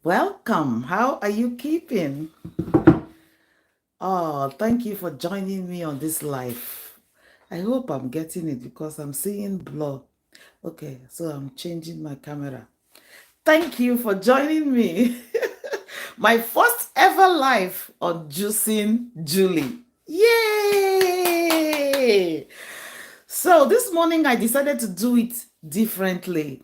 Welcome. How are you keeping? Oh, thank you for joining me on this live. I hope I'm getting it because I'm seeing blur. Okay, so I'm changing my camera. Thank you for joining me. My first ever live on Juicing Julie. Yay! So this morning I decided to do it differently.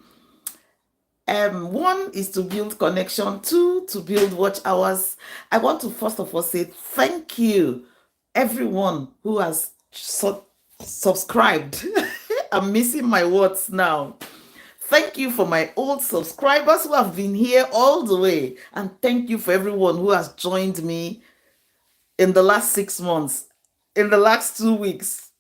One is to build connection, two to build watch hours. I want to first of all say thank you, everyone who has subscribed. I'm missing my words now. Thank you for my old subscribers who have been here all the way. And thank you for everyone who has joined me in the last 6 months, in the last 2 weeks,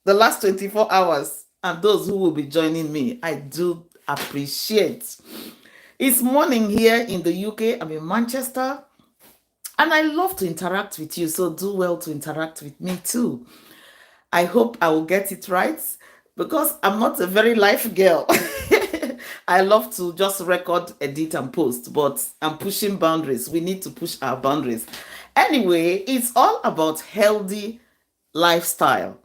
the last 24 hours, and those who will be joining me. I do appreciate. It's morning here in the UK. I'm in Manchester. And I love to interact with you, so do well to interact with me too. I hope I will get it right because I'm not a very life girl. I love to just record, edit, and post, but I'm pushing boundaries. We need to push our boundaries. Anyway, it's all about healthy lifestyle.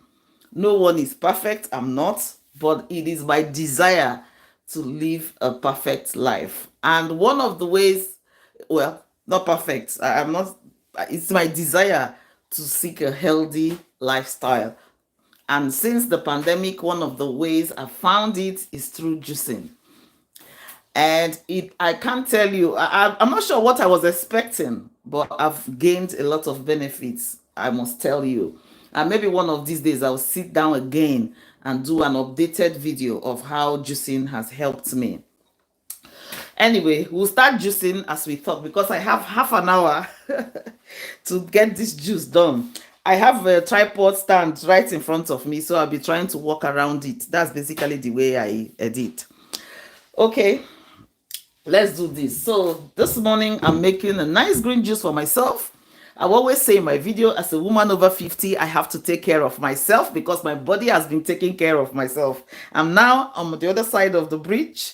No one is perfect. I'm not, but it is my desire to live a perfect life. And one of the ways, well, not perfect, I'm not, it's my desire to seek a healthy lifestyle. And since the pandemic, one of the ways I found it is through juicing. And I can't tell you, I'm not sure what I was expecting, but I've gained a lot of benefits, I must tell you. And maybe one of these days I'll sit down again and do an updated video of how juicing has helped me. Anyway, we'll start juicing as we thought because I have half an hour to get this juice done. I have a tripod stand right in front of me, so I'll be trying to walk around it. That's basically the way I edit. Okay, let's do this. So this morning I'm making a nice green juice for myself. I always say in my video, as a woman over 50, I have to take care of myself because my body has been taking care of myself. I'm now on the other side of the bridge.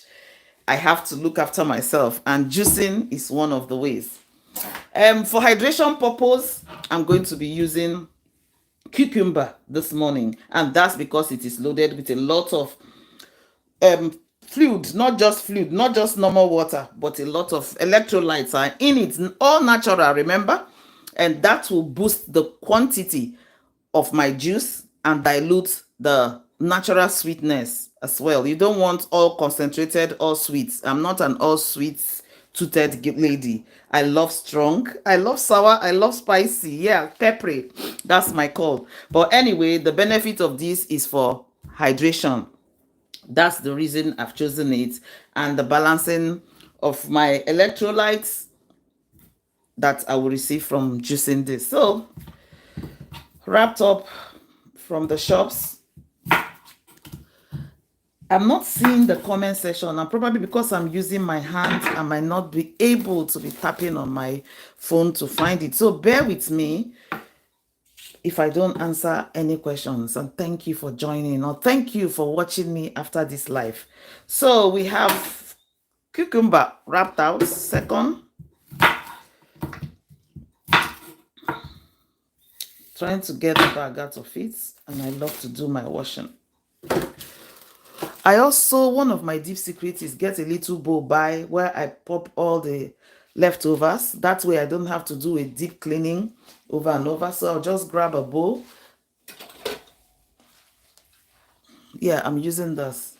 I have to look after myself, and juicing is one of the ways. For hydration purpose, I'm going to be using cucumber this morning, and that's because it is loaded with a lot of fluid, not just normal water, but a lot of electrolytes are in it, all natural, remember? And that will boost the quantity of my juice and dilute the natural sweetness as well. You don't want all concentrated, all sweets. I'm not an all sweets toothed lady. I love strong, I love sour, I love spicy, yeah, peppery. That's my call. But anyway, the benefit of this is for hydration. That's the reason I've chosen it, and the balancing of my electrolytes that I will receive from juicing this. So, wrapped up from the shops. I'm not seeing the comment section, and probably because I'm using my hands, I might not be able to be tapping on my phone to find it. So bear with me if I don't answer any questions. And thank you for joining, or thank you for watching me after this live. So we have cucumber wrapped out, second. Trying to get the bag out of it, and I love to do my washing. I also, one of my deep secrets is get a little bowl by where I pop all the leftovers. That way I don't have to do a deep cleaning over and over. So I'll just grab a bowl. Yeah, I'm using this.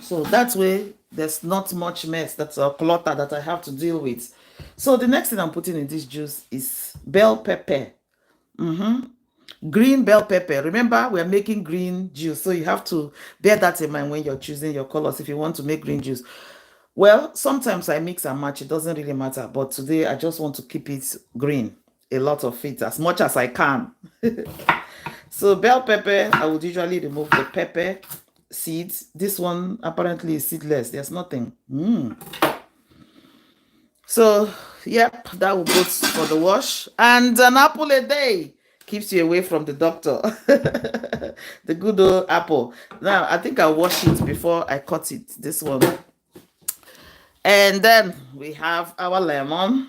So that way there's not much mess, that's a clutter that I have to deal with. So the next thing I'm putting in this juice is bell pepper. Green bell pepper. Remember, we're making green juice, so you have to bear that in mind when you're choosing your colors if you want to make green juice. Well, sometimes I mix and match, it doesn't really matter, but today I just want to keep it green, a lot of it, as much as I can. So bell pepper, I would usually remove the pepper seeds. This one apparently is seedless, there's nothing. So yep, that will go for the wash. And an apple a day keeps you away from the doctor. The good old apple. Now I think I'll wash it before I cut it. This one. And then we have our lemon,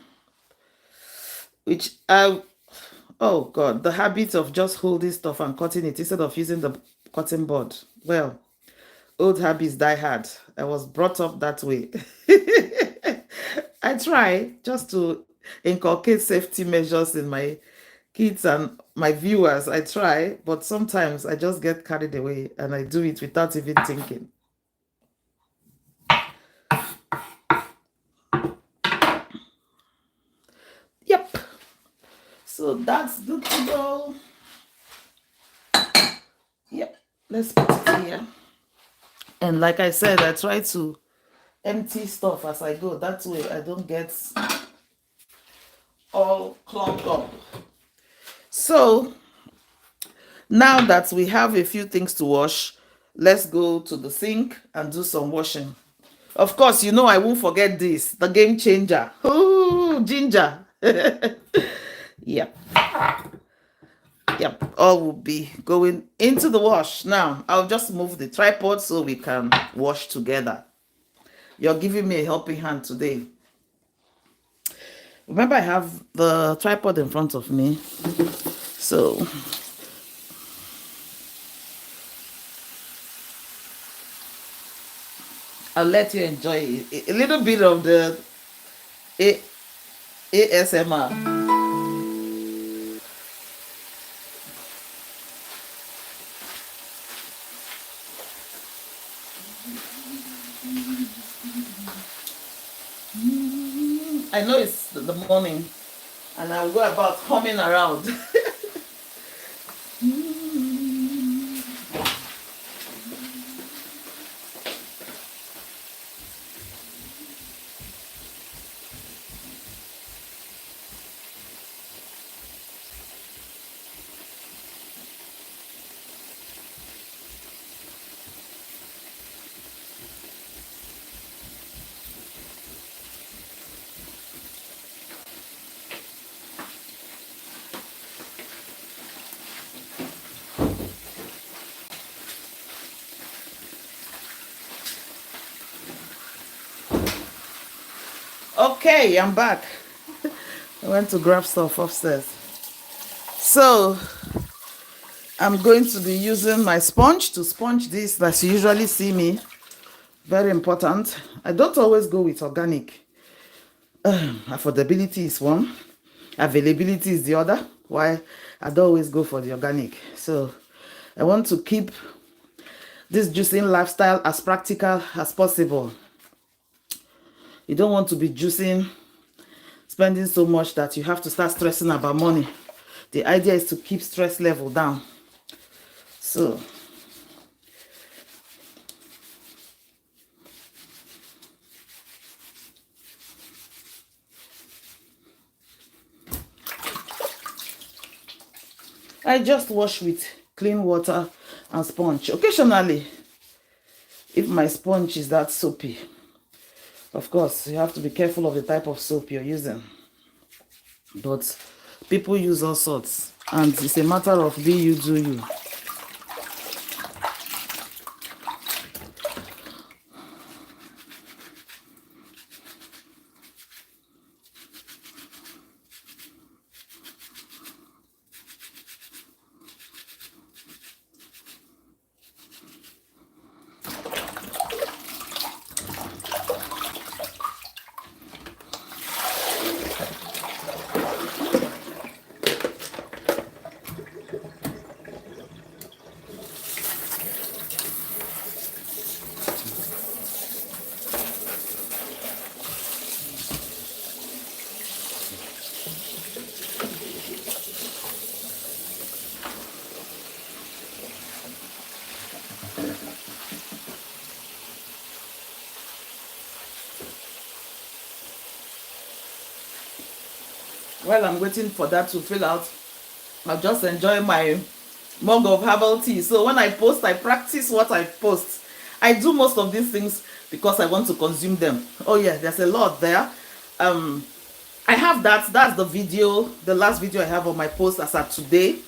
which oh God, the habit of just holding stuff and cutting it instead of using the cutting board. Well, old habits die hard. I was brought up that way. I try just to inculcate safety measures in my kids and my viewers. I try, but sometimes I just get carried away and I do it without even thinking. Yep. So that's good to go. Yep. Let's put it here. And like I said, I try to empty stuff as I go. That way I don't get all clumped up. So now that we have a few things to wash, let's go to the sink and do some washing. Of course, you know I won't forget this, the game changer. Ooh, ginger. Yep. Yep, all will be going into the wash. Now, I'll just move the tripod so we can wash together. You're giving me a helping hand today. Remember, I have the tripod in front of me. So, I'll let you enjoy a little bit of the ASMR. I know it's the morning and I'll go about humming around. Okay, I'm back. I went to grab stuff upstairs. So, I'm going to be using my sponge to sponge this that you usually see me. Very important. I don't always go with organic. Affordability is one. Availability is the other. Why I don't always go for the organic. So, I want to keep this juicing lifestyle as practical as possible. You don't want to be juicing, spending so much that you have to start stressing about money. The idea is to keep stress level down. So, I just wash with clean water and sponge. Occasionally, if my sponge is that soapy, of course, you have to be careful of the type of soap you're using. But people use all sorts, and it's a matter of be you, do you. While I'm waiting for that to fill out, I'll just enjoy my mug of herbal tea. So when I post, I practice what I post. I do most of these things because I want to consume them. Oh yeah, there's a lot there. I have that's the video, the last video I have on my post as of today.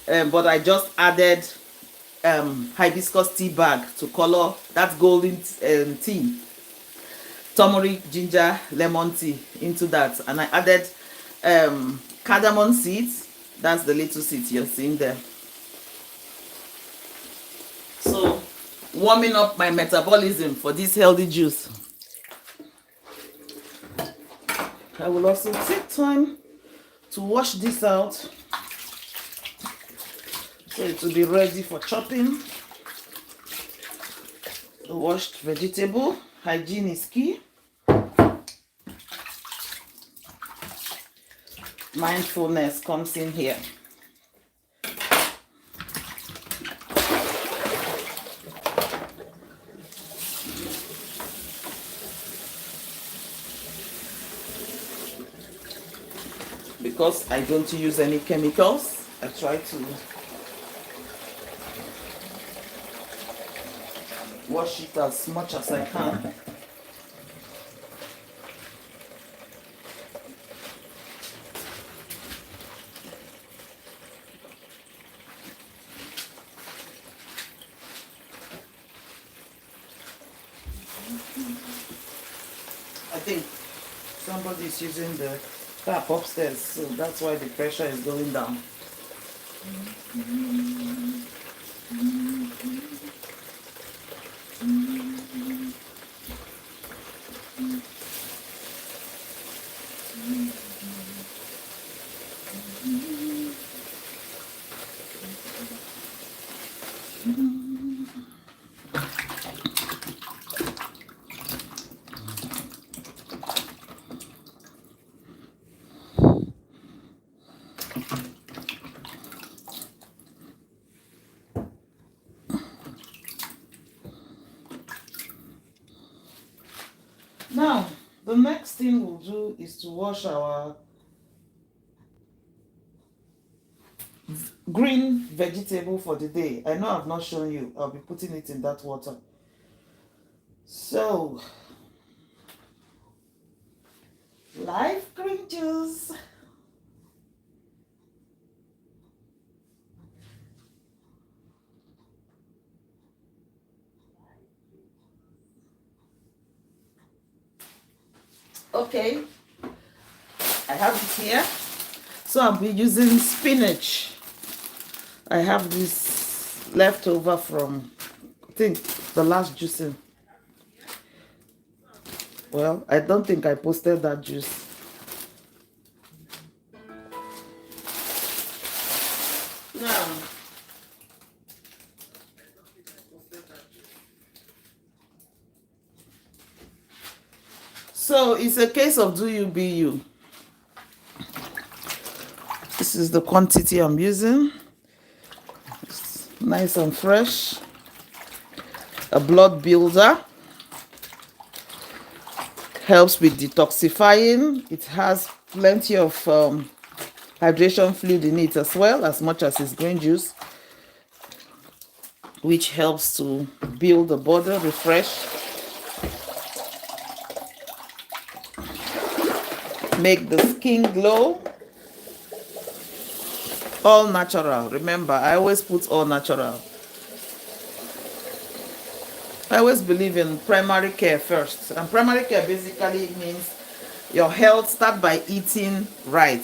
But I just added hibiscus tea bag to color that golden tea. turmeric, ginger, lemon tea into that, and I added cardamom seeds. That's the little seeds you're seeing there. So warming up my metabolism for this healthy juice. I will also take time to wash this out so it will be ready for chopping. The washed vegetable, hygiene is key. Mindfulness comes in here. Because I don't use any chemicals, I try to wash it as much as I can. I think somebody is using the tap upstairs, so that's why the pressure is going down. Now, the next thing we'll do is to wash our green vegetable for the day. I know I've not shown you. I'll be putting it in that water. So, live green juice. Okay, I have it here. So I'll be using spinach. I have this leftover from, I think, the last juicing. Well, I don't think I posted that juice. Now, so it's a case of do you be you. This is the quantity I'm using. It's nice and fresh. A blood builder. Helps with detoxifying. It has plenty of hydration fluid in it as well, as much as it's green juice, which helps to build the body, refresh, make the skin glow. All natural. Remember, I always put all natural. I always believe in primary care first. And primary care basically means your health. Start by eating right.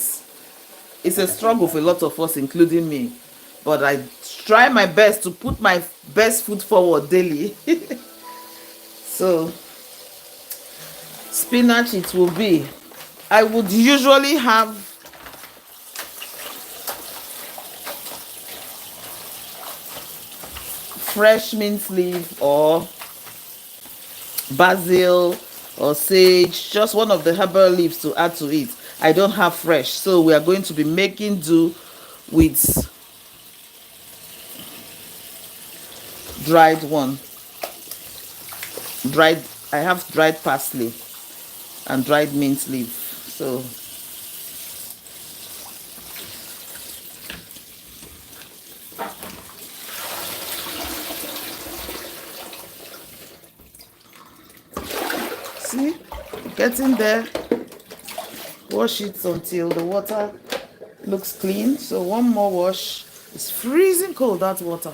It's a struggle for a lot of us, including me. But I try my best to put my best foot forward daily. So, spinach it will be. I would usually have fresh mint leaf or basil or sage, just one of the herbal leaves to add to it. I don't have fresh, so we are going to be making do with dried one. I have dried parsley and dried mint leaf. So see, getting there. Wash it until the water looks clean. So one more wash. It's freezing cold, that water.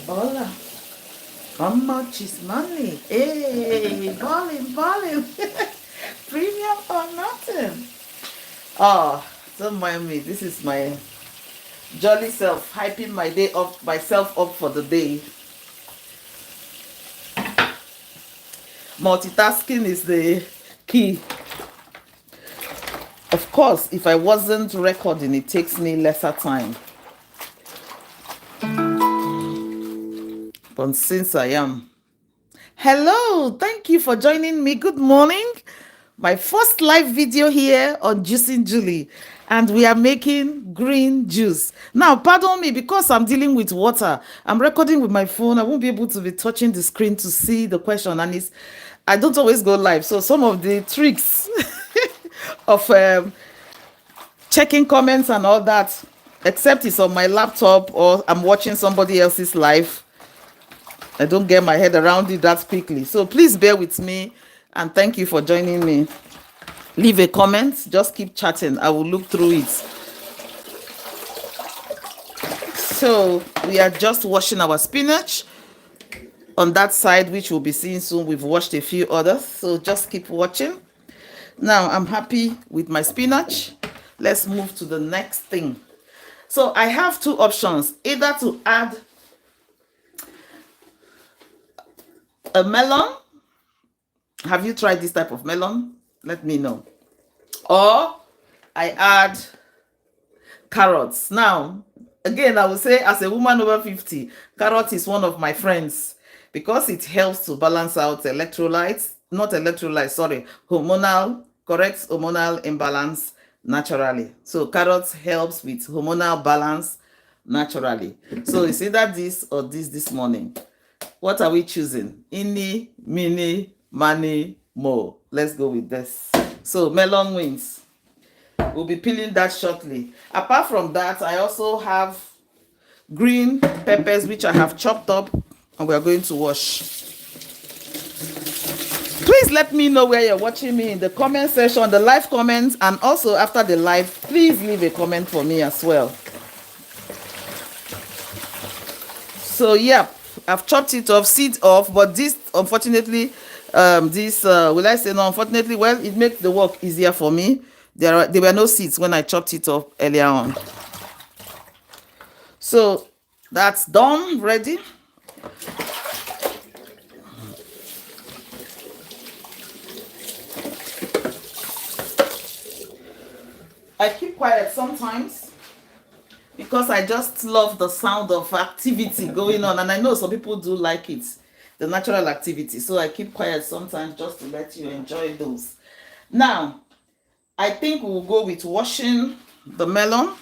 Bola. How much is money? Hey, balling, balling. Premium or nothing. Oh, don't mind me. This is my jolly self, hyping my day up, myself up for the day. Multitasking is the key. Of course, if I wasn't recording, it takes me lesser time. But since I am. Hello, thank you for joining me. Good morning. My first live video here on Juicing Julie, and we are making green juice. Now, pardon me, because I'm dealing with water. I'm recording with my phone. I won't be able to be touching the screen to see the question, and I don't always go live. So some of the tricks of checking comments and all that, except it's on my laptop or I'm watching somebody else's live, I don't get my head around it that quickly. So please bear with me, and thank you for joining me. Leave a comment, just keep chatting. I will look through it. So we are just washing our spinach on that side, which we'll be seeing soon. We've washed a few others, so just keep watching. Now I'm happy with my spinach. Let's move to the next thing. So I have two options, either to add a melon. Have you tried this type of melon? Let me know. Or I add carrots. Now, again, I will say, as a woman over 50, carrot is one of my friends because it helps to balance out electrolytes, not electrolytes, sorry, hormonal, corrects hormonal imbalance naturally. So carrots helps with hormonal balance naturally. So it's either this or this morning. What are we choosing? Inni, mini, mani, mo. Let's go with this. So melon wings. We'll be peeling that shortly. Apart from that, I also have green peppers, which I have chopped up, and we are going to wash. Please let me know where you're watching me in the comment section, the live comments, and also after the live, please leave a comment for me as well. So yeah, I've chopped it off, seeds off, but this, unfortunately, will I say no, unfortunately, well, it makes the work easier for me. There were no seeds when I chopped it off earlier on. So that's done, ready. I keep quiet sometimes because I just love the sound of activity going on, and I know some people do like it, the natural activity. So I keep quiet sometimes just to let you enjoy those. Now, I think we'll go with washing the melon.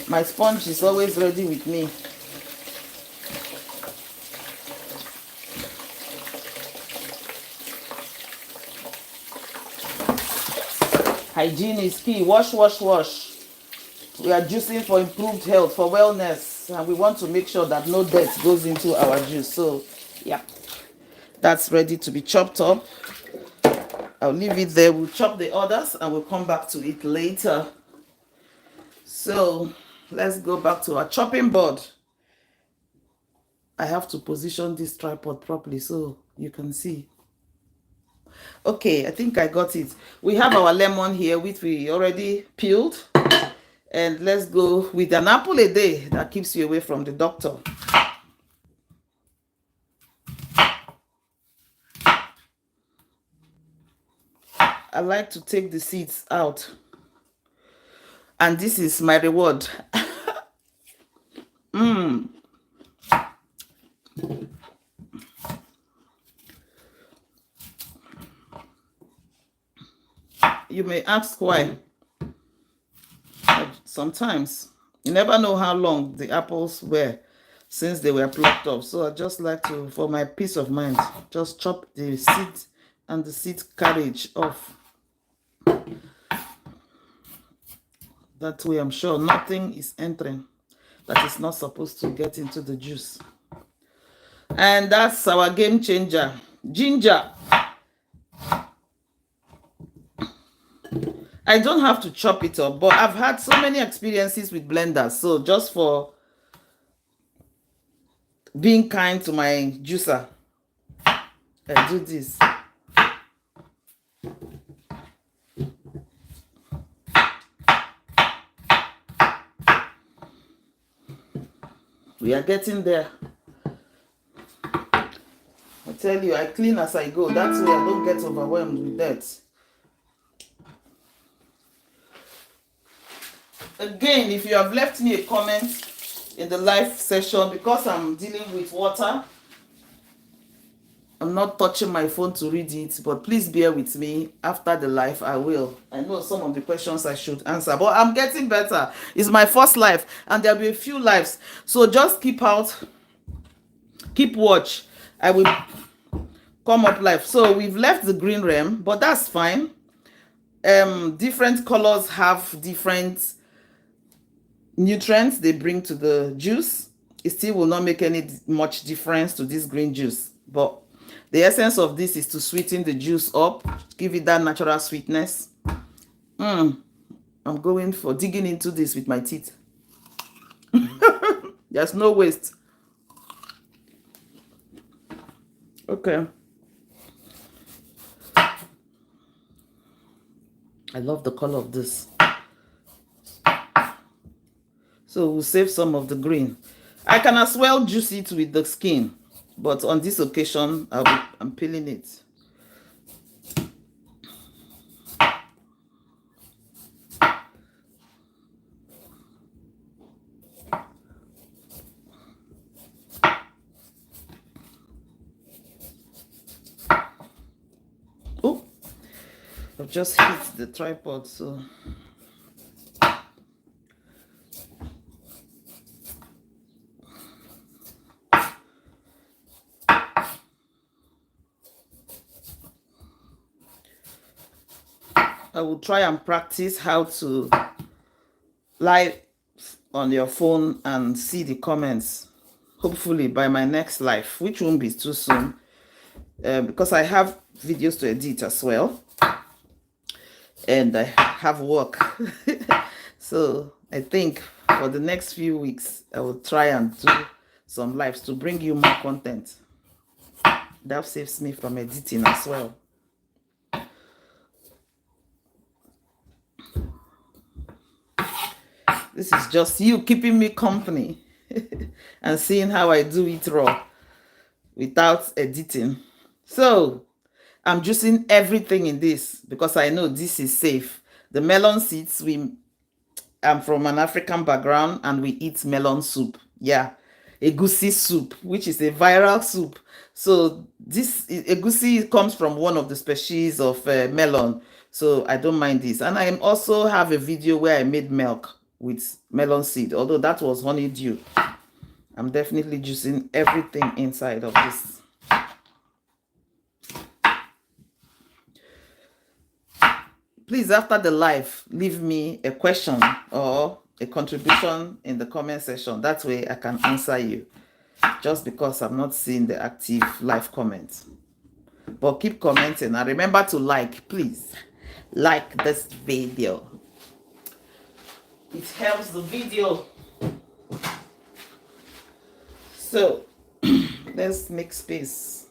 My sponge is always ready with me. Hygiene is key. Wash, wash, wash. We are juicing for improved health, for wellness, and we want to make sure that no dirt goes into our juice. So, yeah, that's ready to be chopped up. I'll leave it there. We'll chop the others and we'll come back to it later. So, let's go back to our chopping board. I have to position this tripod properly so you can see. Okay, I think I got it. We have our lemon here, which we already peeled. And let's go with an apple a day that keeps you away from the doctor. I like to take the seeds out. And this is my reward. You may ask why. Sometimes you never know how long the apples were since they were plucked off. So I just like to, for my peace of mind, just chop the seed and the seed carriage off. That way I'm sure nothing is entering that is not supposed to get into the juice. And that's our game changer, ginger. I don't have to chop it up, but I've had so many experiences with blenders. So just for being kind to my juicer, I do this. We are getting there. I tell you, I clean as I go. That's way I don't get overwhelmed with that. Again, if you have left me a comment in the live session, because I'm dealing with water, I'm not touching my phone to read it, but please bear with me. After the live, I will. I know some of the questions I should answer, but I'm getting better. It's my first live, and there'll be a few lives. So just keep watch. I will come up live. So we've left the green rem, but that's fine. Different colors have different nutrients they bring to the juice. It still will not make any much difference to this green juice, but the essence of this is to sweeten the juice up, give it that natural sweetness. I'm going for digging into this with my teeth. There's no waste. Okay. I love the color of this. So we'll save some of the green. I can as well juice it with the skin, but on this occasion, I'm peeling it. Oh, I've just hit the tripod, so. I will try and practice how to live on your phone and see the comments, hopefully by my next live, which won't be too soon, because I have videos to edit as well, and I have work. So I think for the next few weeks, I will try and do some lives to bring you more content. That saves me from editing as well. This is just you keeping me company and seeing how I do it raw without editing. So I'm juicing everything in this because I know this is safe. The melon seeds, I'm from an African background and we eat melon soup. Yeah, egusi soup, which is a viral soup. So this egusi comes from one of the species of melon. So I don't mind this. And I also have a video where I made milk with melon seed, although that was honeydew. I'm definitely juicing everything inside of this. Please, after the live, leave me a question or a contribution in the comment section. That way I can answer you, just because I'm not seeing the active live comments. But keep commenting and remember to like, please. Like this video. It helps the video. So let's make space.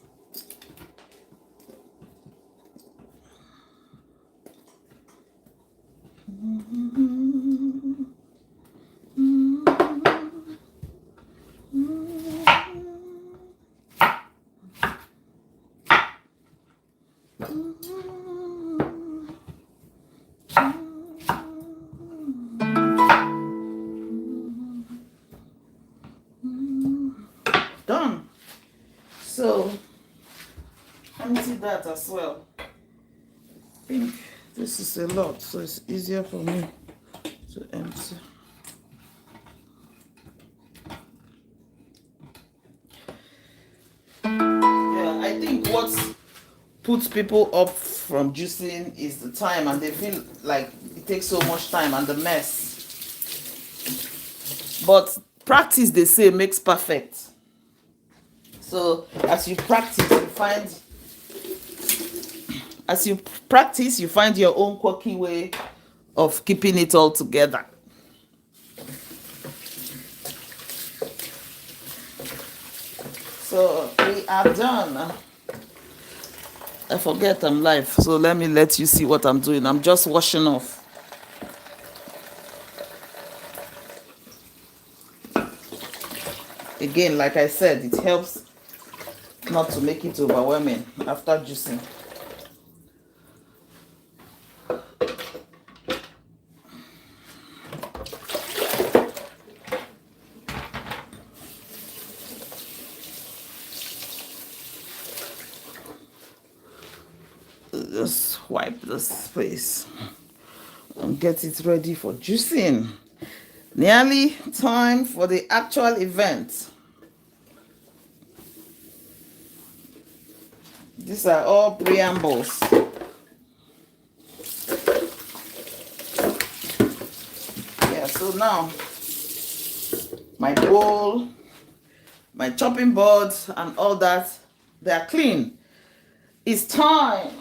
Done. So empty that as well. I think this is a lot, so it's easier for me to empty. Yeah, I think what puts people up from juicing is the time, and they feel like it takes so much time and the mess. But practice, they say, makes perfect. So as you practice, you find your own quirky way of keeping it all together. So we are done. I forget I'm live, so let me let you see what I'm doing. I'm just washing off. Again, like I said, it helps not to make it overwhelming after juicing. Just wipe this space and get it ready for juicing. Nearly time for the actual event. These are all preambles. Yeah, so now my bowl, my chopping board, and all that, they are clean. It's time.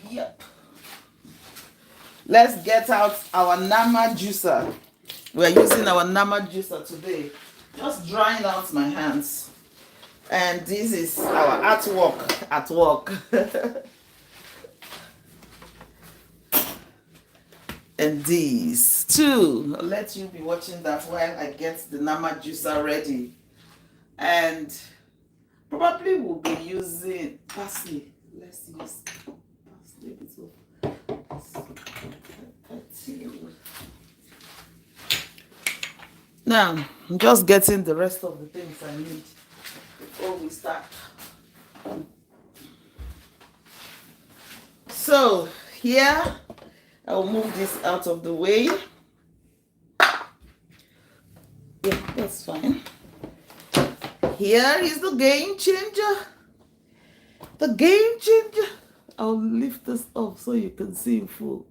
Yep. Let's get out our Nama juicer. We're using our Nama juicer today. Just drying out my hands. And this is our artwork at work. And these two. I'll let you be watching that while I get the Nama juicer ready. And probably we'll be using parsley. Let's use parsley. Now, I'm just getting the rest of the things I need before we start. So, here, I'll move this out of the way. Yeah, that's fine. Here is the game changer. The game changer. I'll lift this up so you can see in full.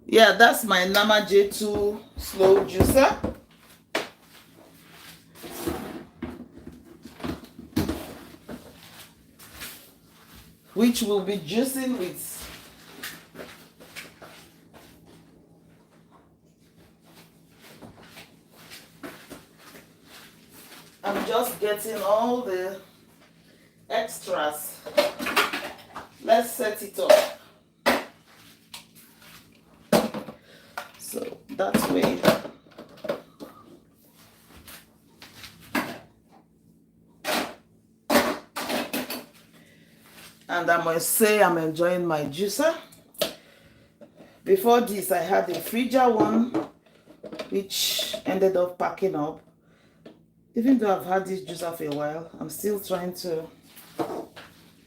Yeah, that's my Nama J2 slow juicer. Which will be juicing with I'm just getting all the extras. Let's set it up. So that way. And I must say I'm enjoying my juicer. Before this, I had a Frija one, which ended up packing up. Even though I've had this juicer for a while, I'm still trying to,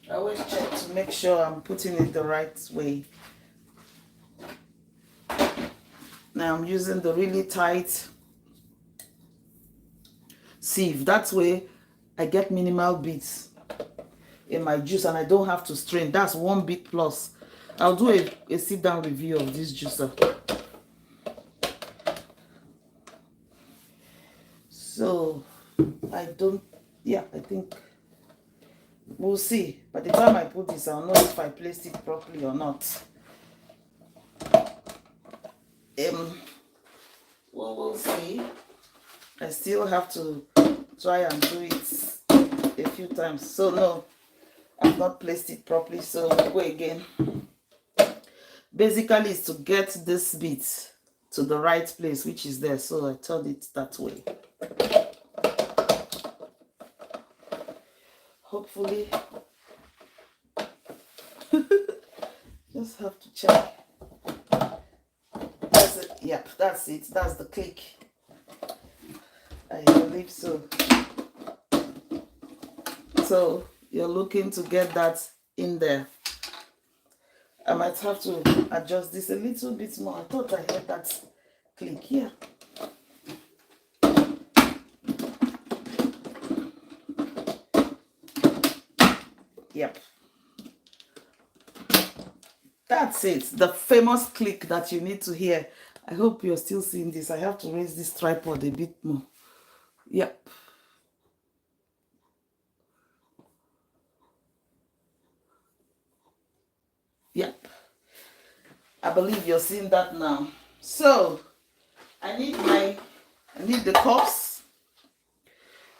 I always check to make sure I'm putting it the right way. Now I'm using the really tight sieve. That way I get minimal beats in my juice and I don't have to strain. That's one bit plus. I'll do a sit down review of this juicer. So I think we'll see. By the time I put this, I'll know if I placed it properly or not. We'll see. I still have to try and do it a few times. So no, I've not placed it properly, so we'll go again. Basically, it's to get this bit to the right place, which is there, so I turned it that way. Hopefully, just have to check. That's it. Yep, that's it. That's the click. I believe so. So you're looking to get that in there. I might have to adjust this a little bit more. I thought I heard that click here. Yep. That's it. The famous click that you need to hear. I hope you're still seeing this. I have to raise this tripod a bit more. Yep. Yep. I believe you're seeing that now. So I need the cups.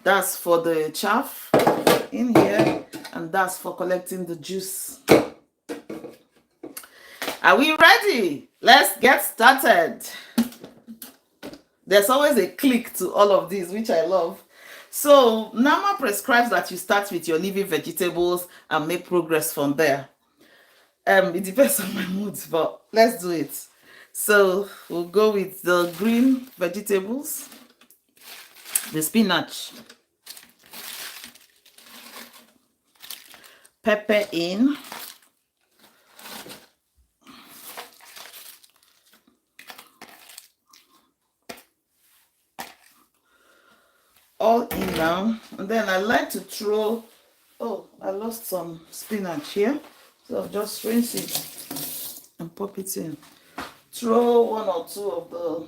That's for the chaff in here, and that's for collecting the juice. Are we ready? Let's get started. There's always a click to all of these, which I love. So Nama prescribes that you start with your leafy vegetables and make progress from there. It depends on my mood, but let's do it. So we'll go with the green vegetables, the spinach, pepper in, all in now. And then I like to throw, oh, I lost some spinach here, so I'll just rinse it and pop it in. Throw one or two of the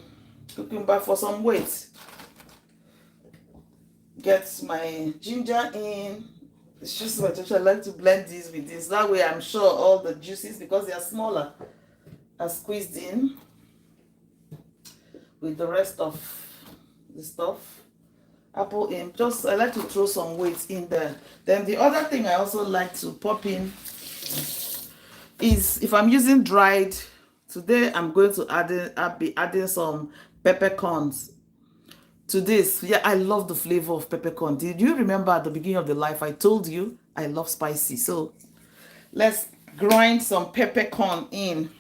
cucumber for some weight. Get my ginger in. It's just my touch. I like to blend these with this. That way I'm sure all the juices, because they are smaller, are squeezed in with the rest of the stuff. Apple in. Just I like to throw some weight in there. Then the other thing I also like to pop in is, if I'm using dried, today I'm going to I'll be adding some peppercorns to this. Yeah, I love the flavor of peppercorn. Did you remember at the beginning of the life I told you I love spicy? So let's grind some peppercorn in.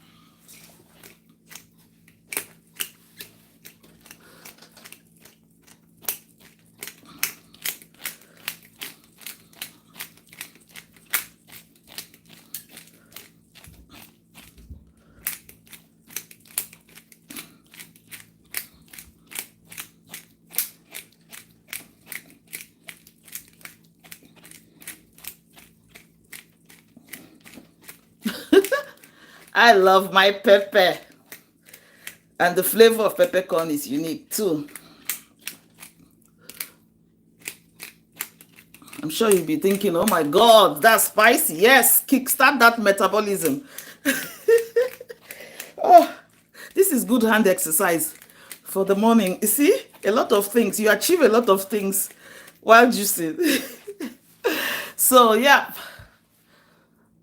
I love my pepper, and the flavor of peppercorn is unique too. I'm sure you'll be thinking, oh my God, that's spicy. Yes, kickstart that metabolism. Oh, this is good hand exercise for the morning. You see, a lot of things. You achieve a lot of things while juicing. So, yeah,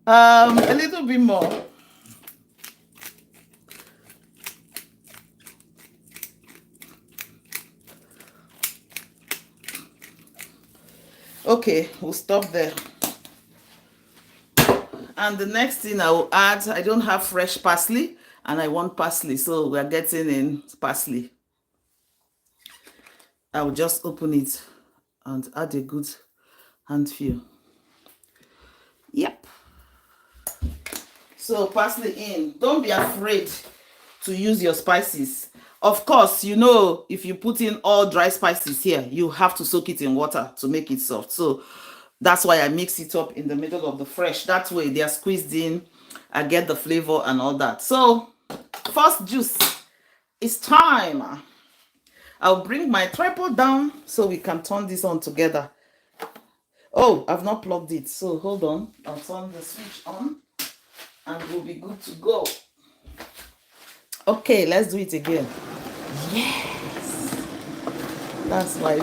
a little bit more. Okay, we'll stop there. And the next thing I will add, I don't have fresh parsley, and I want parsley, so we're getting in parsley. I will just open it and add a good handful. Yep. So parsley in. Don't be afraid to use your spices. Of course, you know, if you put in all dry spices here, you have to soak it in water to make it soft. So that's why I mix it up in the middle of the fresh. That way they are squeezed in. I get the flavor and all that. So first juice, it's time. I'll bring my tripod down so we can turn this on together. Oh, I've not plugged it, so hold on. I'll turn the switch on and we'll be good to go. Okay, let's do it again. Yes, that's my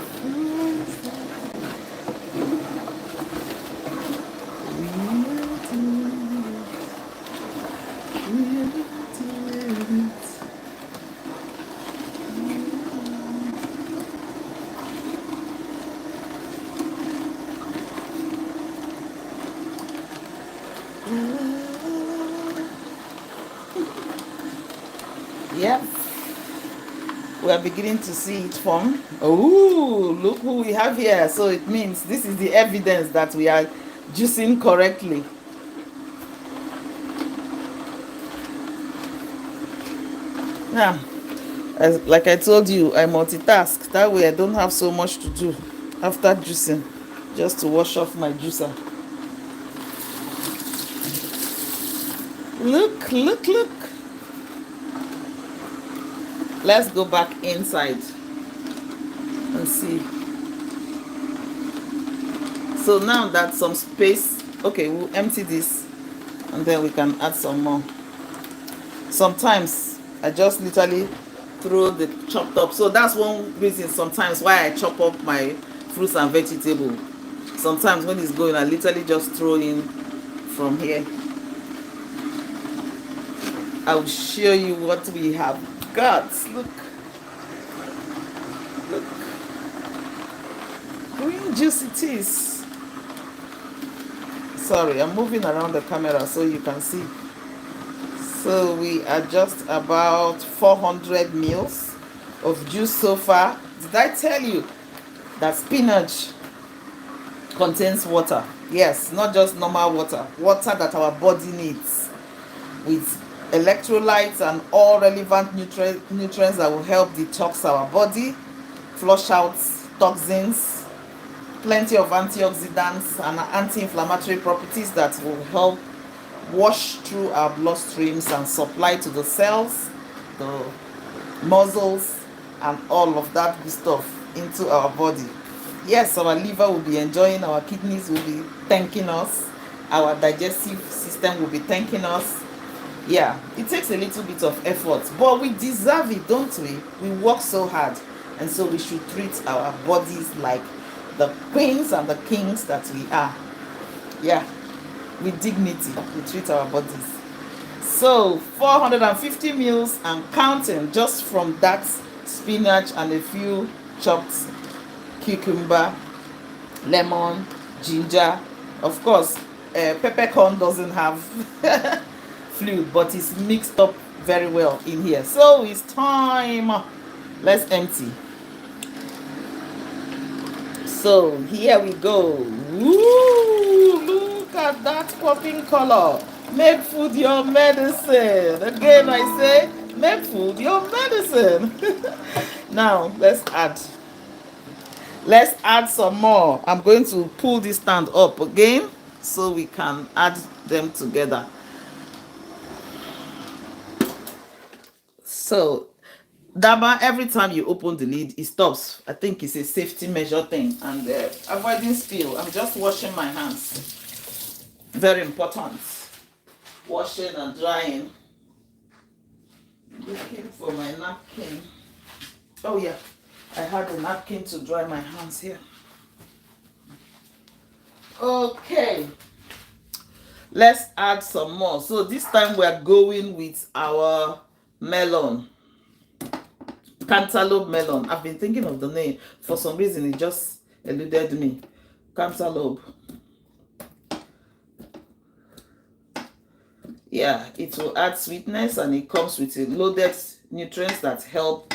Yep. We are beginning to see it form. Oh, look who we have here. So it means this is the evidence that we are juicing correctly. Now, like I told you, I multitask. That way I don't have so much to do after juicing. Just to wash off my juicer. Look, look, look. Let's go back inside and see. So now that some space, okay, we'll empty this and then we can add some more. Sometimes I just literally throw the chopped up. So that's one reason sometimes why I chop up my fruits and vegetable. Sometimes when it's going, I literally just throw in from here. I'll show you what we have got. Look, look, green juice it is. Sorry, I'm moving around the camera so you can see. So we are just about 400 mils of juice so far. Did I tell you that spinach contains water? Yes, not just normal water, water that our body needs, with electrolytes and all relevant nutrients that will help detox our body, flush out toxins, plenty of antioxidants and anti-inflammatory properties that will help wash through our bloodstreams and supply to the cells, the muscles, and all of that good stuff into our body. Yes, our liver will be enjoying, our kidneys will be thanking us, our digestive system will be thanking us. Yeah, it takes a little bit of effort, but we deserve it, don't we? We work so hard, and so we should treat our bodies like the queens and the kings that we are. Yeah, with dignity, we treat our bodies. So 450 mils and counting just from that spinach and a few chopped cucumber, lemon, ginger. Of course, peppercorn doesn't have fluid, but it's mixed up very well in here. So it's time. Let's empty. So here we go. Woo, look at that popping color. Make food your medicine. Again, I say, make food your medicine. Now, let's add. Let's add some more. I'm going to pull this stand up again so we can add them together. So, Daba, every time you open the lid, it stops. I think it's a safety measure thing. And avoiding spill. I'm just washing my hands. Very important. Washing and drying. Looking for my napkin. Oh yeah, I had a napkin to dry my hands here. Okay, let's add some more. So this time we are going with our melon, cantaloupe melon. I've been thinking of the name for some reason, it just eluded me. Cantaloupe. Yeah, it will add sweetness, and it comes with a loaded nutrients that help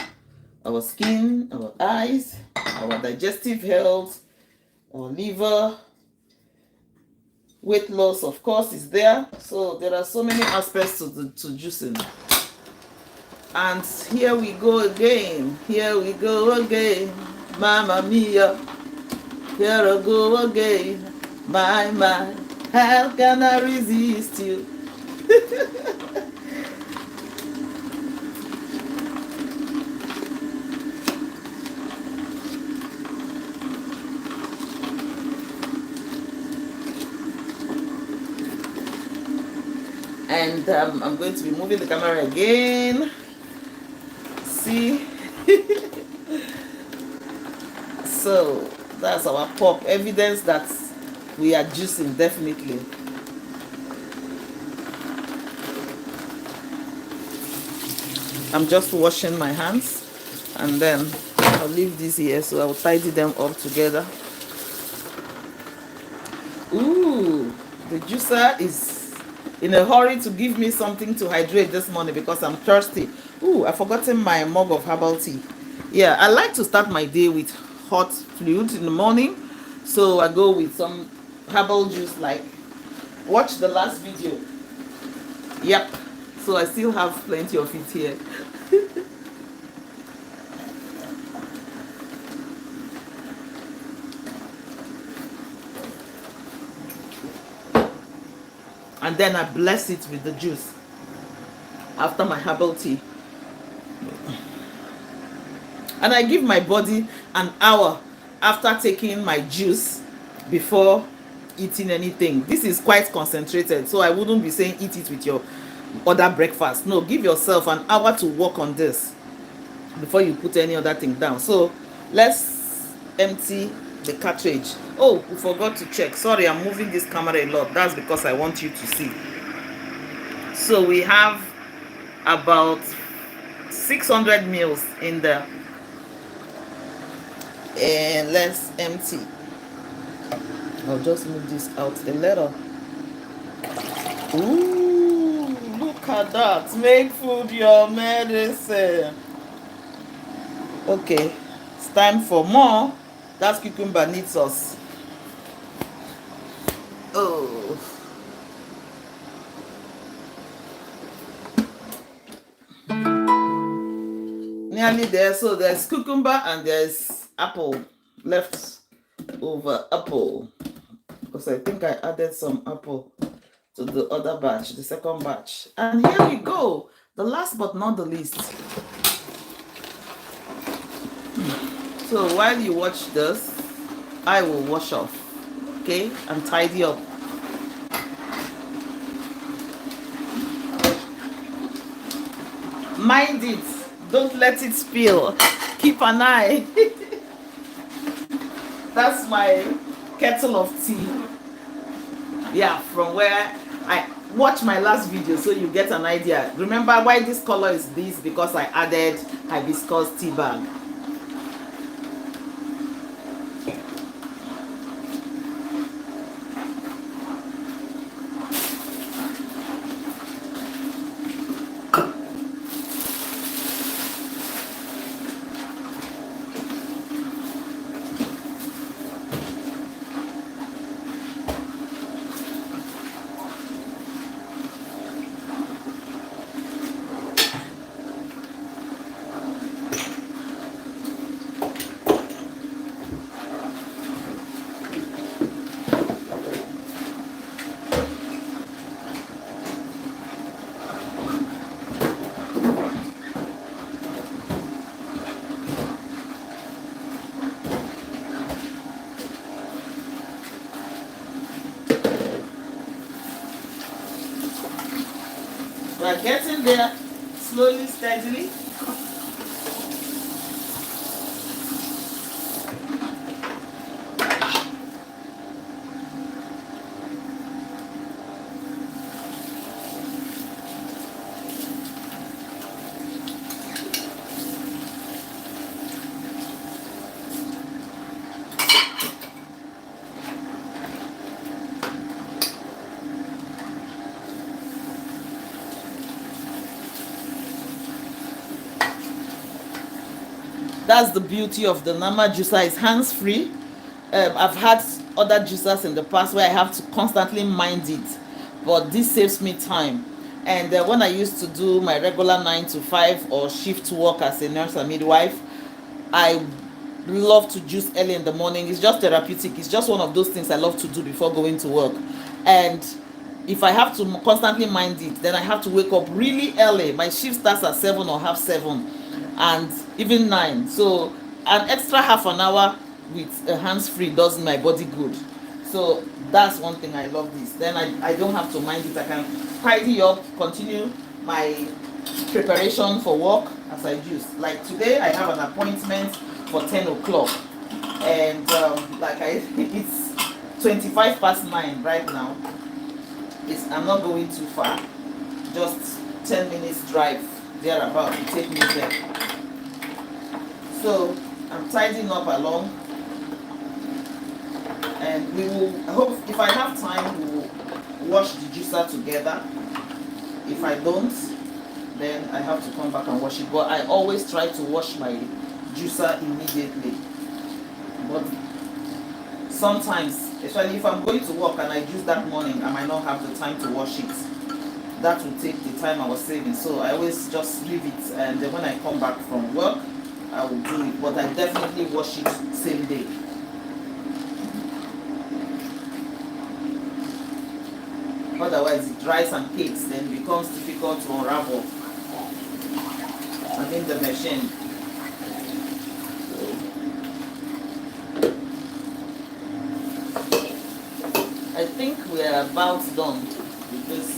our skin, our eyes, our digestive health, our liver. Weight loss, of course, is there. So there are so many aspects to juicing. And here we go again. Here we go again. Mamma mia. Here I go again. My, how can I resist you? And I'm going to be moving the camera again. See? So that's our pop, evidence that we are juicing, definitely. I'm just washing my hands, and then I'll leave this here, so I'll tidy them up together. Ooh, the juicer is in a hurry to give me something to hydrate this morning because I'm thirsty. Ooh, I've forgotten my mug of herbal tea. Yeah, I like to start my day with hot fluid in the morning, so I go with some herbal juice. Like, watch the last video. Yep, so I still have plenty of it here. And then I bless it with the juice after my herbal tea. And I give my body an hour after taking my juice before eating anything. This is quite concentrated, so I wouldn't be saying eat it with your other breakfast. No, give yourself an hour to work on this before you put any other thing down. So let's empty the cartridge. Oh, we forgot to check. Sorry, I'm moving this camera a lot. That's because I want you to see. So we have about 600 mils in there, and let's empty. I'll just move this out a little. Ooh, look at that. Make food your medicine. Okay, it's time for more. That cucumber needs us. Oh. Nearly there. So there's cucumber and there's apple left over. Apple. Because I think I added some apple to the other batch, the second batch. And here we go. The last but not the least. So while you watch this, I will wash off, okay, and tidy up. Mind it, don't let it spill. Keep an eye. That's my kettle of tea. Yeah, from where I watch my last video, so you get an idea. Remember why this color is this? Because I added hibiscus tea bag. We're getting there, slowly, steadily. That's the beauty of the Nama juicer. It's hands-free. I've had other juicers in the past where I have to constantly mind it, but this saves me time. And when I used to do my regular 9 to 5 or shift work as a nurse and midwife, I love to juice early in the morning. It's just therapeutic. It's just one of those things I love to do before going to work. And if I have to constantly mind it, then I have to wake up really early. My shift starts at 7 or half 7, and even 9. So an extra half an hour with a hands-free does my body good. So that's one thing I love this. Then I don't have to mind it. I can tidy up, continue my preparation for work as I juice. Like today I have an appointment for 10 o'clock, and it's 25 past 9 right now. I'm not going too far, just 10 minutes drive thereabout to take me there. So I'm tidying up along, and we will, I hope if I have time, we will wash the juicer together. If I don't, then I have to come back and wash it. But I always try to wash my juicer immediately. But sometimes, especially if I'm going to work and I juice that morning, I might not have the time to wash it. That will take the time I was saving. So I always just leave it, and then when I come back from work, I will do it. But I definitely wash it same day. Otherwise it dries and cakes, then it becomes difficult to unravel. I think the machine. I think we are about done with this.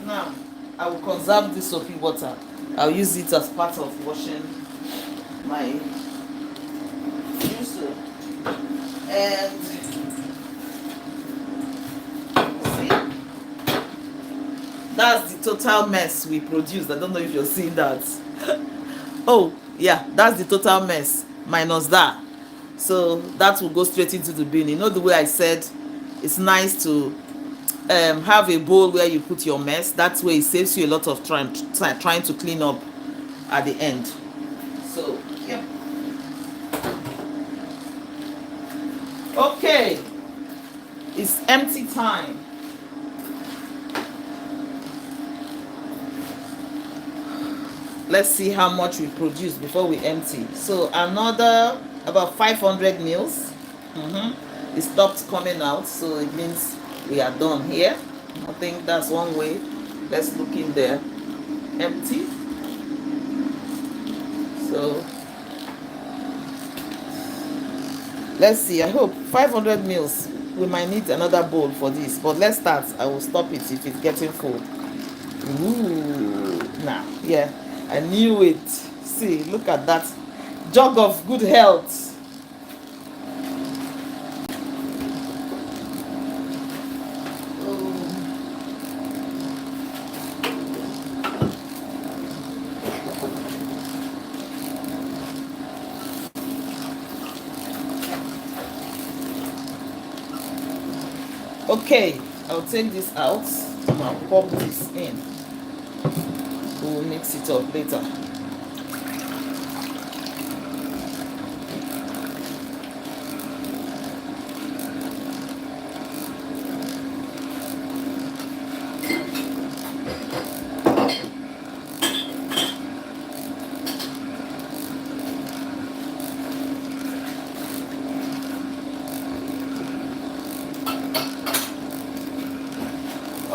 Now, I will conserve this soapy water. I'll use it as part of washing my juicer. And see, that's the total mess we produced. I don't know if you're seeing that. Oh, yeah, that's the total mess minus that. So that will go straight into the bin. You know the way I said it's nice to have a bowl where you put your mess. That way it saves you a lot of trying to clean up at the end. So yeah. Okay, it's empty time. Let's see how much we produce before we empty. So another about 500 mils. It stopped coming out, so it means we are done here. I think that's one way. Let's look in there. Empty. So let's see. I hope 500 mils. We might need another bowl for this, but let's start. I will stop it if it's getting full. Ooh, nah, yeah, I knew it. See, look at that jug of good health. Okay, I'll take this out and I'll pop this in. We'll mix it up later.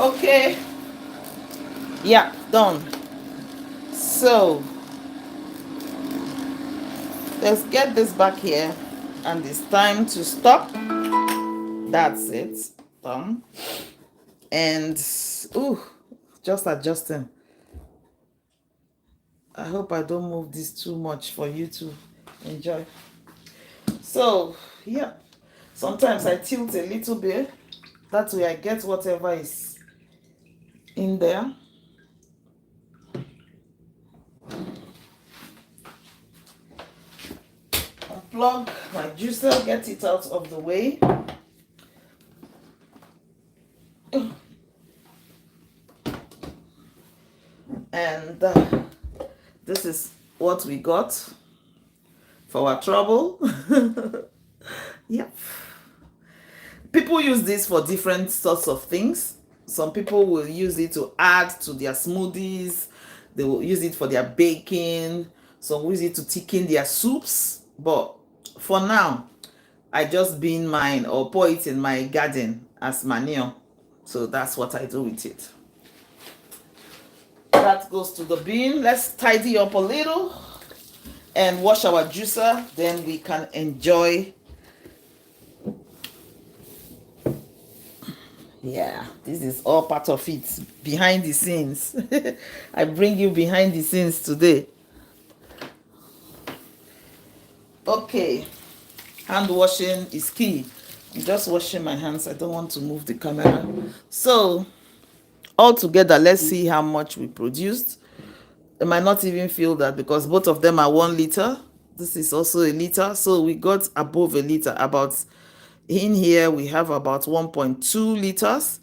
Okay, yeah, done. So let's get this back here, and it's time to stop. That's it, done. And ooh, just adjusting. I hope I don't move this too much for you to enjoy. So yeah, sometimes I tilt a little bit, that way I get whatever is in there. Unplug my juicer, get it out of the way. And this is what we got for our trouble. Yep. People use this for different sorts of things. Some people will use it to add to their smoothies. They will use it for their baking. Some will use it to thicken their soups. But for now, I just bin mine or pour it in my garden as manure. So that's what I do with it. That goes to the bin. Let's tidy up a little and wash our juicer. Then we can enjoy. Yeah, this is all part of it, behind the scenes. I bring you behind the scenes today. Okay, hand washing is key. I'm just washing my hands. I don't want to move the camera. So all together, let's see how much we produced. I might not even feel that because both of them are 1 liter. This is also a liter, so we got above a liter. About in here we have about 1.2 liters,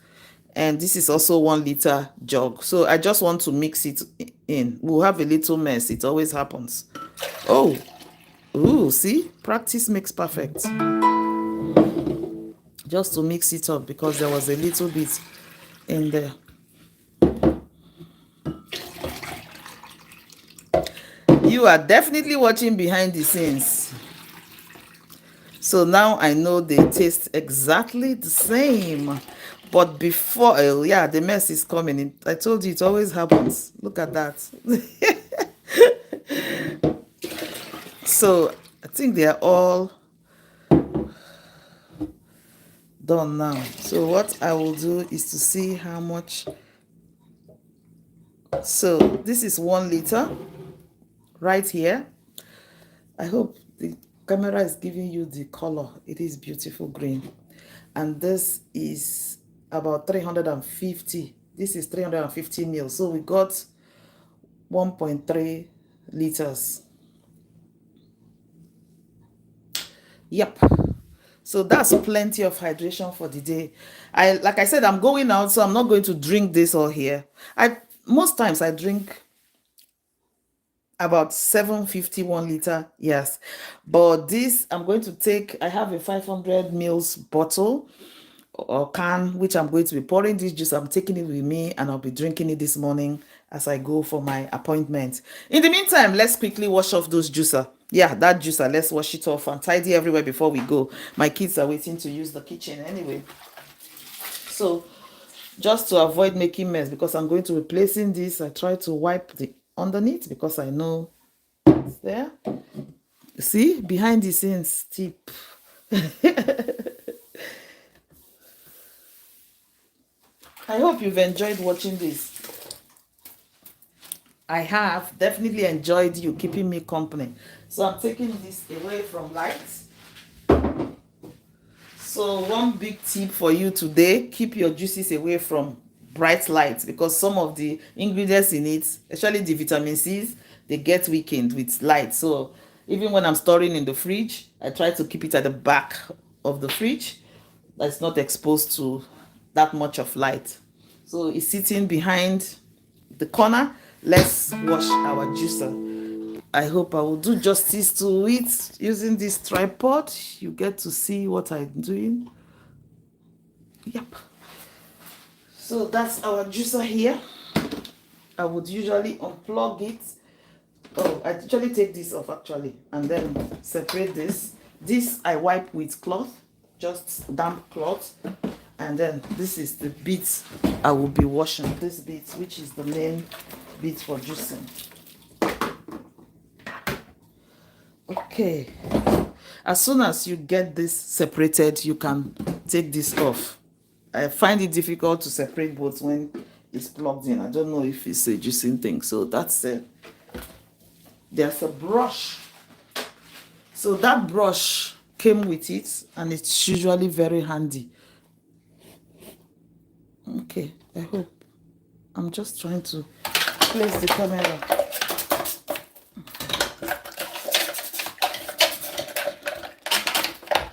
and this is also 1 liter jug. So I just want to mix it in. We'll have a little mess. It always happens. Oh, ooh, see, practice makes perfect. Just to mix it up because there was a little bit in there. You are definitely watching behind the scenes. So now I know they taste exactly the same. But before, yeah, the mess is coming in. I told you it always happens. Look at that. So I think they are all done now. So what I will do is to see how much. So this is 1 liter right here. I hope the camera is giving you the color. It is beautiful green. And this is about 350. This is 350 mils. So we got 1.3 liters. Yep. So that's plenty of hydration for the day. Like I said, I'm going out, so I'm not going to drink this all here. Most times I drink about 751 liter, yes. But this I'm going to take, I have a 500 mils bottle or can, which I'm going to be pouring this juice. I'm taking it with me and I'll be drinking it this morning as I go for my appointment. In the meantime, let's quickly wash off those juicer. Yeah, that juicer, let's wash it off and tidy everywhere before we go. My kids are waiting to use the kitchen anyway. So just to avoid making mess, because I'm going to be replacing this, I try to wipe the underneath because I know it's there. See, behind the scenes tip. I hope you've enjoyed watching this. I have definitely enjoyed you keeping me company. So I'm taking this away from lights. So one big tip for you today, keep your juices away from bright lights, because some of the ingredients in it, especially the vitamin C's, they get weakened with light. So even when I'm storing in the fridge, I try to keep it at the back of the fridge that's not exposed to that much of light. So it's sitting behind the corner. Let's wash our juicer. I hope I will do justice to it using this tripod. You get to see what I'm doing. Yep. So that's our juicer here. I would usually unplug it. Oh, I actually take this off actually and then separate this. This I wipe with cloth, just damp cloth. And then this is the bit I will be washing. This bit, which is the main bit for juicing. Okay. As soon as you get this separated, you can take this off. I find it difficult to separate both when it's plugged in. I don't know if it's a juicing thing. So that's it. There's a brush. So that brush came with it and it's usually very handy. Okay, I hope. I'm just trying to place the camera.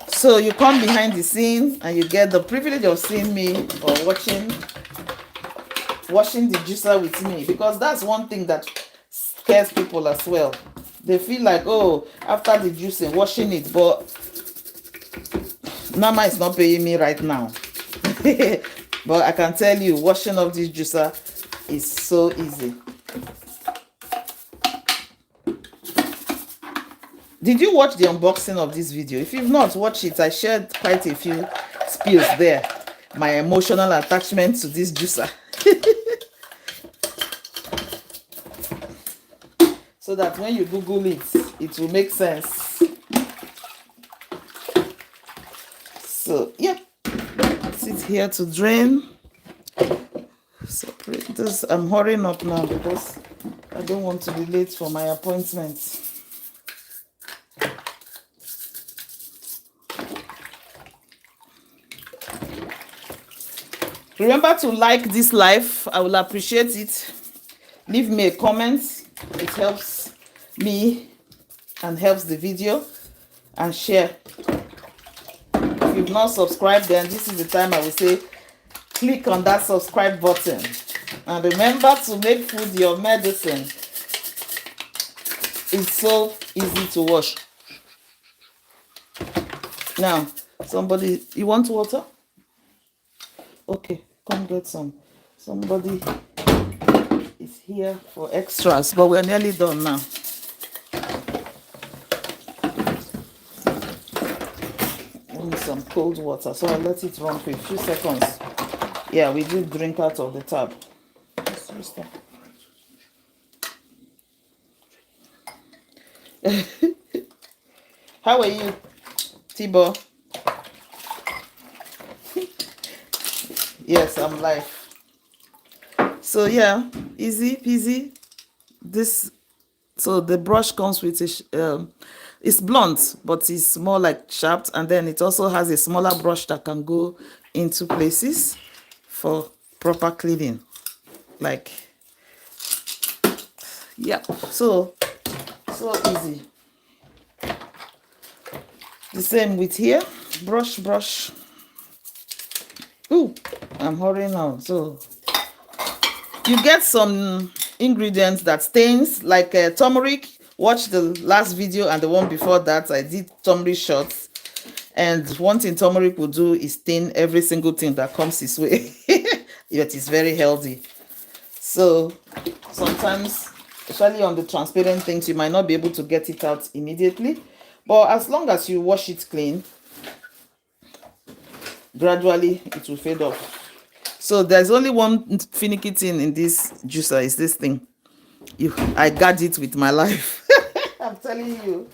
So you come behind the scene and you get the privilege of seeing me or washing the juicer with me, because that's one thing that scares people as well. They feel like, oh, after the juicing, washing it, but Nama is not paying me right now. But I can tell you, washing of this juicer is so easy. Did you watch the unboxing of this video? If you've not watched it, I shared quite a few spills there. My emotional attachment to this juicer. So that when you Google it, it will make sense. So, yeah. Sit here to drain. Separate this. I'm hurrying up now because I don't want to be late for my appointment. Remember to like this live. I will appreciate it. Leave me a comment. It helps me and helps the video. And share. If you've not subscribed, then this is the time I will say click on that subscribe button. And remember to make food your medicine. It's so easy to wash. Now, somebody, you want water? Okay, come get some. Somebody is here for extras, but we're nearly done now. cold water, so I let it run for a few seconds. Yeah, we did drink out of the tap. How are you, Tibo? Yes, I'm live. So yeah, easy peasy. This, so the brush comes with it's blunt, but it's more like sharp, and then it also has a smaller brush that can go into places for proper cleaning. Like, yeah, so easy. The same with here, brush. Ooh, I'm hurrying now. So you get some ingredients that stains, like turmeric. Watch the last video and the one before that. I did turmeric shots, and one thing turmeric will do is stain every single thing that comes his way. Yet it's very healthy. So sometimes, especially on the transparent things, you might not be able to get it out immediately, but as long as you wash it clean, gradually it will fade off. So there's only one finicky thing in this juicer, is this thing. I guard it with my life. I'm telling you.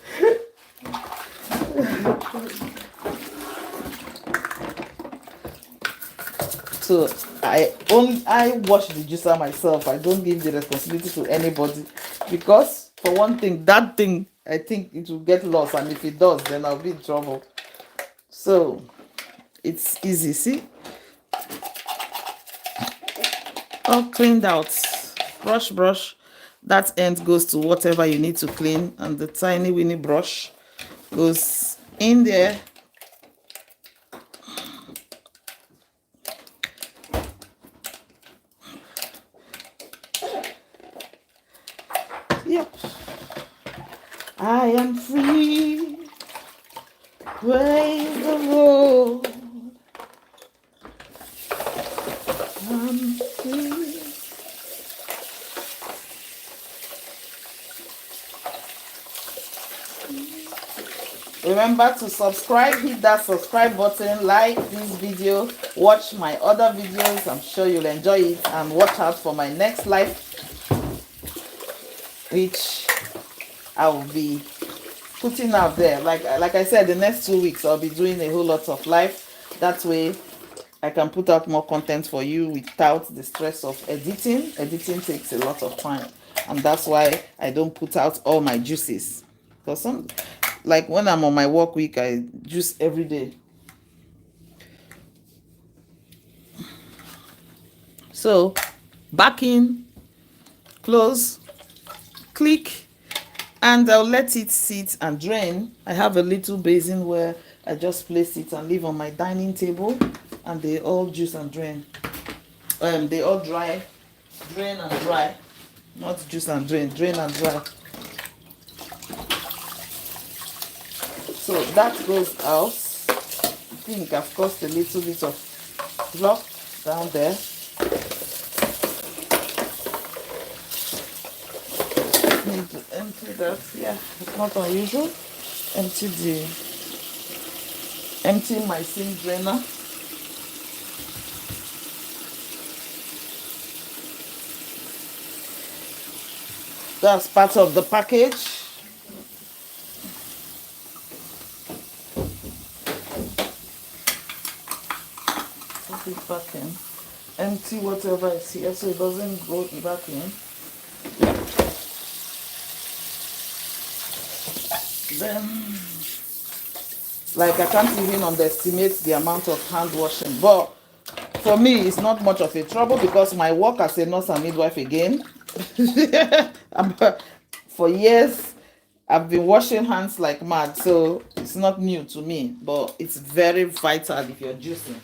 So I wash the juicer myself. I don't give the responsibility to anybody, because for one thing, that thing, I think it will get lost, and if it does, then I'll be in trouble. So it's easy. See, all cleaned out. Brush. That end goes to whatever you need to clean, and the tiny weeny brush goes in there. Yep. I am free. Praise the Lord. I'm free. Remember to subscribe, hit that subscribe button, like this video, watch my other videos. I'm sure you'll enjoy it, and watch out for my next live, which I will be putting out there. Like I said, the next 2 weeks I'll be doing a whole lot of live. That way I can put out more content for you without the stress of editing. Editing takes a lot of time, and that's why I don't put out all my juices. Because like when I'm on my work week, I juice every day. So back in, close, click, and I'll let it sit and drain. I have a little basin where I just place it and leave on my dining table, and they all juice and drain. They all drain and dry. Not juice and drain and dry. So that goes out. I think I've caused a little bit of fluff down there. Need to empty that. Yeah, it's not unusual. Empty my sink drainer. That's part of the package. Put it back in. Empty whatever is here so it doesn't go back in. Then, like, I can't even underestimate the amount of hand washing, but for me it's not much of a trouble, because my work as a nurse and midwife, again, for years I've been washing hands like mad, so it's not new to me, but it's very vital if you're juicing.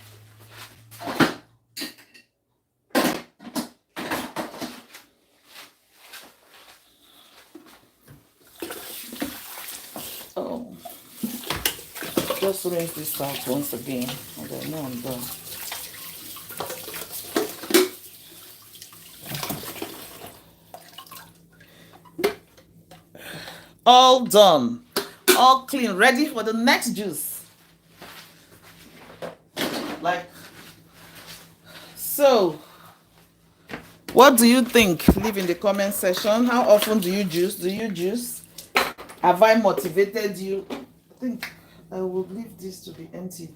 Oh, just rinse this out once again, and I know I'm done. All done, all clean, ready for the next juice. Like, so what do you think? Leave in the comment section. How often do you juice? Do you juice? Have I motivated you? I think I will leave this to be emptied.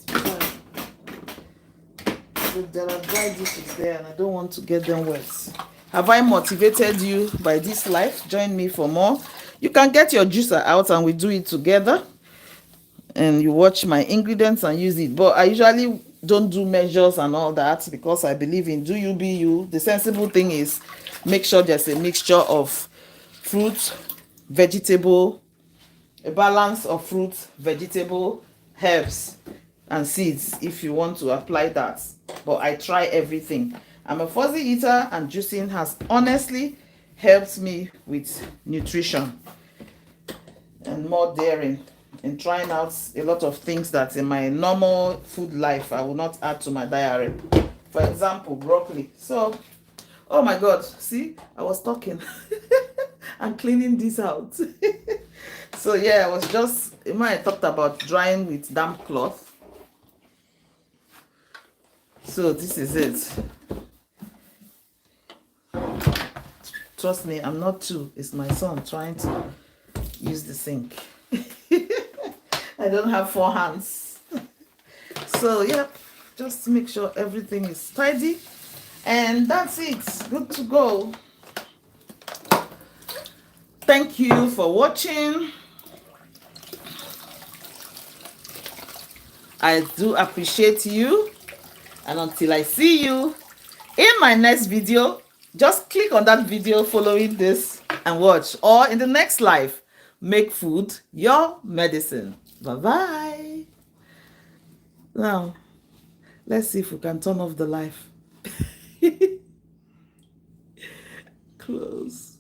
There are dry dishes there and I don't want to get them wet. Have I motivated you by this life? Join me for more. You can get your juicer out and we do it together. And you watch my ingredients and use it. But I usually don't do measures and all that because I believe in do you be you. The sensible thing is make sure there's a mixture of fruit, vegetable, a balance of fruit, vegetable, herbs, and seeds if you want to apply that. But I try everything. I'm a fuzzy eater and juicing has honestly helped me with nutrition and more daring in trying out a lot of things that in my normal food life I will not add to my diary. For example, broccoli. So, oh my God, see, I was talking and cleaning this out. So yeah, I was just, I talked about drying with damp cloth. So this is it. Trust me, I'm not two. It's my son trying to use the sink. I don't have 4 hands. So yeah, just make sure everything is tidy. And that's it. Good to go. Thank you for watching. I do appreciate you. And until I see you in my next video, just click on that video following this and watch. Or in the next live, make food your medicine. Bye-bye. Now, let's see if we can turn off the live. Close.